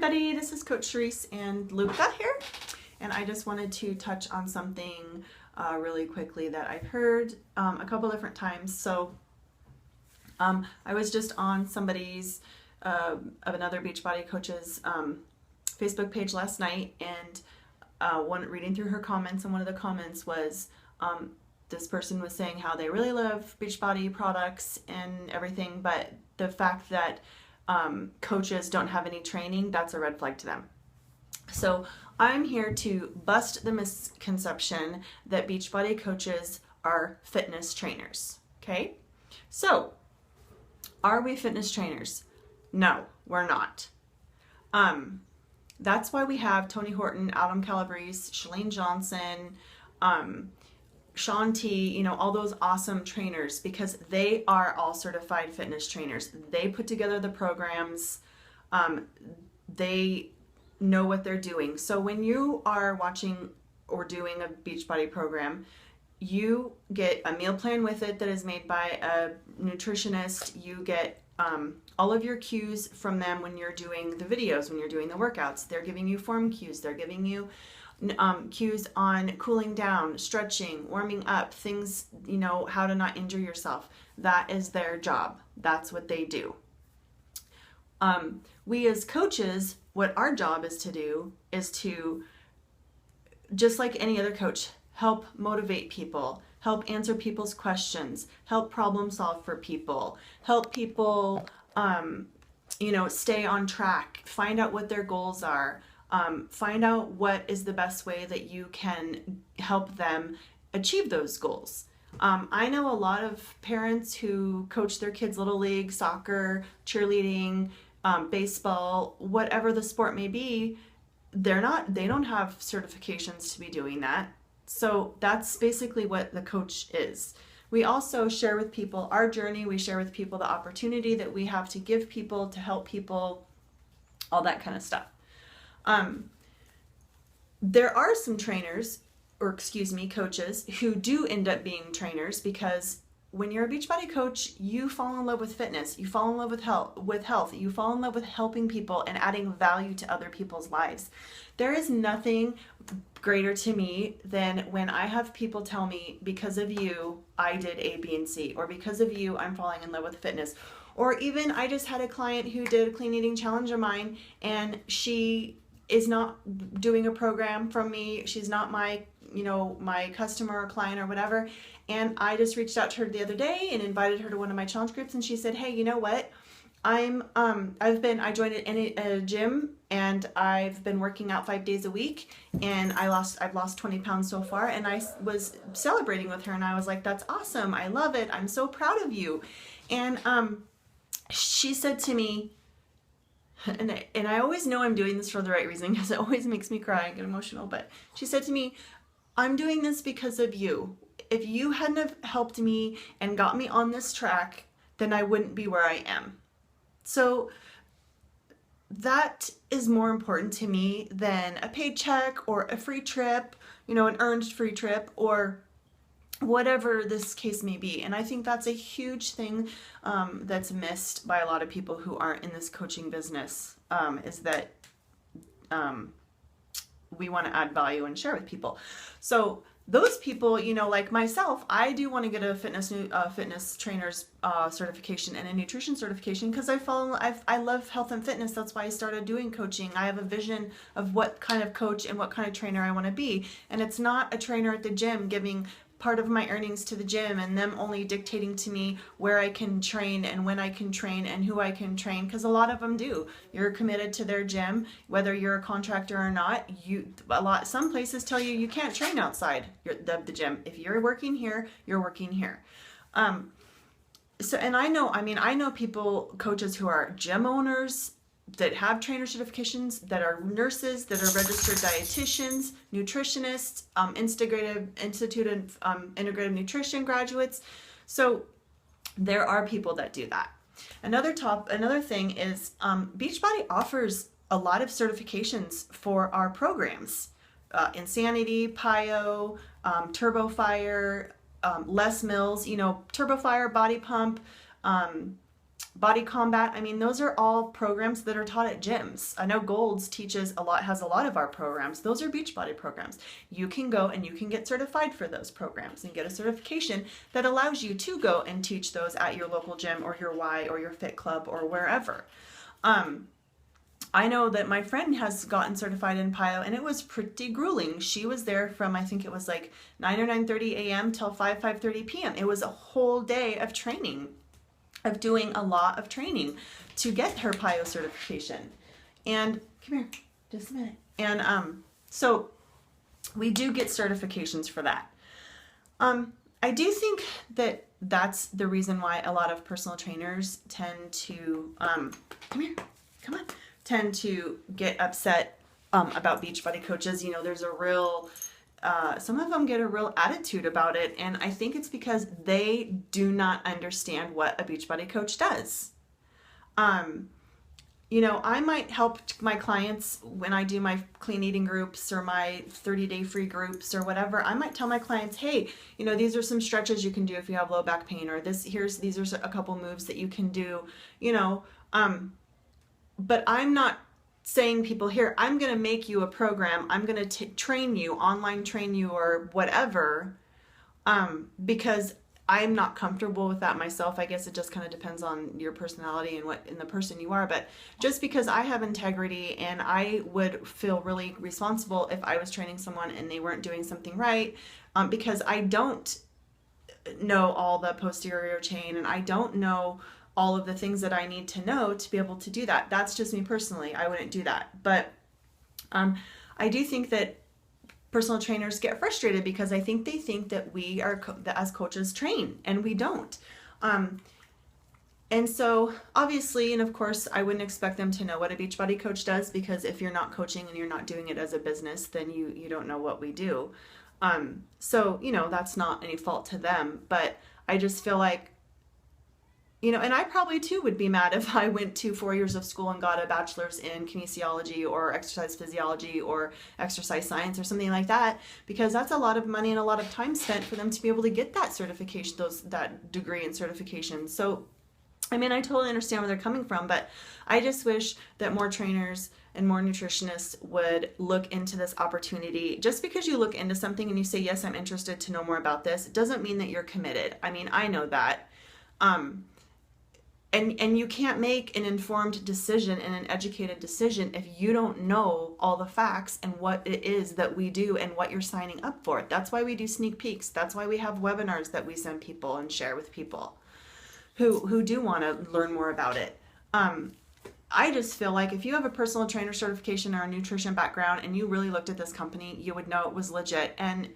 everybody, this is Coach Therese and Luca here, and I just wanted to touch on something really quickly that I've heard a couple different times. So I was just on somebody's, of another Beachbody coach's Facebook page last night, and reading through her comments, and one of the comments was this person was saying how they really love Beachbody products and everything, but the fact that coaches don't have any training, that's a red flag to them. So I'm here to bust the misconception that Beachbody coaches are fitness trainers. Okay? So, are we fitness trainers? No, we're not. That's why we have Tony Horton, Adam Calabrese, Chalene Johnson, Shaun T, all those awesome trainers, because they are all certified fitness trainers. They put together the programs. They know what they're doing. So when you are watching or doing a Beachbody program, you get a meal plan with it that is made by a nutritionist. You get all of your cues from them when you're doing the videos, when you're doing the workouts. They're giving you form cues. They're giving you cues on cooling down, stretching, warming up, things, how to not injure yourself. That is their job. That's what they do. We as coaches, what our job is to do is to, just like any other coach, help motivate people, help answer people's questions, help problem solve for people, help people, stay on track, find out what their goals are, find out what is the best way that you can help them achieve those goals. I know a lot of parents who coach their kids' little league, soccer, cheerleading, baseball, whatever the sport may be. They don't have certifications to be doing that. So that's basically what the coach is. We also share with people our journey. We share with people the opportunity that we have to give people, to help people, all that kind of stuff. There are some coaches who do end up being trainers, because when you're a Beachbody coach, you fall in love with fitness, you fall in love with health, you fall in love with helping people and adding value to other people's lives. There is nothing greater to me than when I have people tell me, because of you, I did A, B, and C, or because of you, I'm falling in love with fitness. Or even I just had a client who did a clean eating challenge of mine, and she is not doing a program from me. She's not my customer or client or whatever. And I just reached out to her the other day and invited her to one of my challenge groups. And she said, hey, you know what? I joined a gym, and I've been working out 5 days a week, and I've lost 20 pounds so far. And I was celebrating with her, and I was like, that's awesome. I love it. I'm so proud of you. And she said to me, and I always know I'm doing this for the right reason, because it always makes me cry and get emotional, but she said to me, I'm doing this because of you. If you hadn't have helped me and got me on this track, then I wouldn't be where I am. So that is more important to me than a paycheck or a free trip, an earned free trip, or whatever this case may be. And I think that's a huge thing that's missed by a lot of people who aren't in this coaching business, is that we want to add value and share with people. So those people, like myself, I do want to get a fitness trainer's certification and a nutrition certification, because I love health and fitness. That's why I started doing coaching. I have a vision of what kind of coach and what kind of trainer I want to be. And it's not a trainer at the gym giving part of my earnings to the gym and them only dictating to me where I can train and when I can train and who I can train, because a lot of them do. You're committed to their gym, whether you're a contractor or not. Some places tell you you can't train outside the gym. If you're working here, you're working here. And I know people, coaches who are gym owners, that have trainer certifications, that are nurses, that are registered dietitians, nutritionists, Institute of Integrative Nutrition graduates. So there are people that do that. Another thing is Beachbody offers a lot of certifications for our programs. Insanity, PIO, Turbo Fire, Les Mills, Turbo Fire, Body Pump, Body Combat, I mean, those are all programs that are taught at gyms. I know Gold's has a lot of our programs. Those are Beachbody programs. You can go and you can get certified for those programs and get a certification that allows you to go and teach those at your local gym or your Y or your Fit Club or wherever. I know that my friend has gotten certified in PIO, and it was pretty grueling. She was there from, I think it was like 9 or 9:30 a.m. till 5:30 p.m. It was a whole day of training, of doing a lot of training to get her PIO certification. And come here, just a minute. And so we do get certifications for that. I do think that that's the reason why a lot of personal trainers tend to tend to get upset about Beachbody coaches. You know, there's a real some of them get a real attitude about it, and I think it's because they do not understand what a Beachbody coach does. You know, I might help my clients when I do my clean eating groups or my 30-day free groups or whatever. I might tell my clients, hey, you know, these are some stretches you can do if you have low back pain, or these are a couple moves that you can do, you know. But I'm not saying people, here, I'm going to make you a program. I'm going to train you, online train you or whatever, because I'm not comfortable with that myself. I guess it just kind of depends on your personality and the person you are. But just because I have integrity, and I would feel really responsible if I was training someone and they weren't doing something right, because I don't know all the posterior chain, and I don't know all of the things that I need to know to be able to do that. That's just me personally. I wouldn't do that. But I do think that personal trainers get frustrated because I think they think that we are, as coaches, train, and we don't. And so obviously, and of course, I wouldn't expect them to know what a Beachbody coach does, because if you're not coaching and you're not doing it as a business, then you don't know what we do. So, you know, that's not any fault to them, but I just feel like, you know, and I probably too would be mad if I went to 4 years of school and got a bachelor's in kinesiology or exercise physiology or exercise science or something like that, because that's a lot of money and a lot of time spent for them to be able to get that certification, that degree and certification. So, I mean, I totally understand where they're coming from, but I just wish that more trainers and more nutritionists would look into this opportunity. Just because you look into something and you say, yes, I'm interested to know more about this, it doesn't mean that you're committed. I mean, I know that. And you can't make an informed decision and an educated decision if you don't know all the facts and what it is that we do and what you're signing up for. That's why we do sneak peeks. That's why we have webinars that we send people and share with people who do want to learn more about it. I just feel like if you have a personal trainer certification or a nutrition background and you really looked at this company, you would know it was legit. And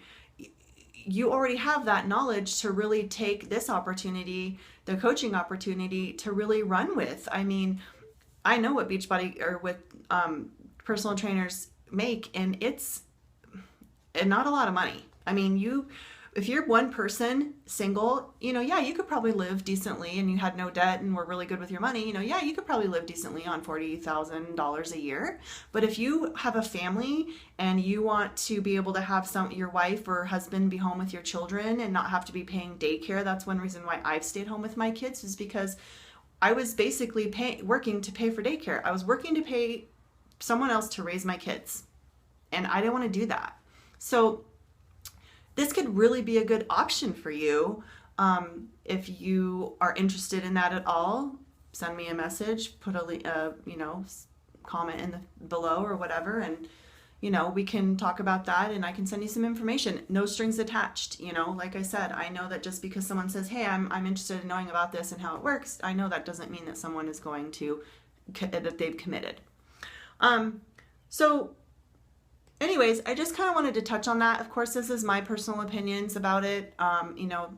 you already have that knowledge to really take this opportunity, the coaching opportunity, to really run with. I mean, I know what Beachbody or with personal trainers make, and it's not a lot of money. I mean, if you're one person, single, you know, yeah, you could probably live decently, and you had no debt and were really good with your money, you know, yeah, you could probably live decently on $40,000 a year. But if you have a family and you want to be able to have your wife or husband be home with your children and not have to be paying daycare, that's one reason why I've stayed home with my kids, is because I was basically working to pay for daycare. I was working to pay someone else to raise my kids, and I didn't want to do that. So this could really be a good option for you. If you are interested in that at all, send me a message, put a comment in below or whatever, and you know, we can talk about that, and I can send you some information. No strings attached. You know, like I said, I know that just because someone says, hey, I'm interested in knowing about this and how it works, I know that doesn't mean that someone is going to, that they've committed. So anyways, I just kind of wanted to touch on that. Of course, this is my personal opinions about it. You know,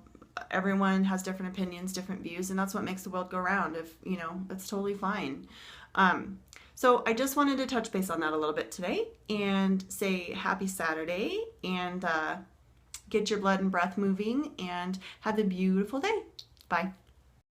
everyone has different opinions, different views, and that's what makes the world go round. If, you know, that's totally fine. So I just wanted to touch base on that a little bit today and say happy Saturday, and get your blood and breath moving, and have a beautiful day. Bye.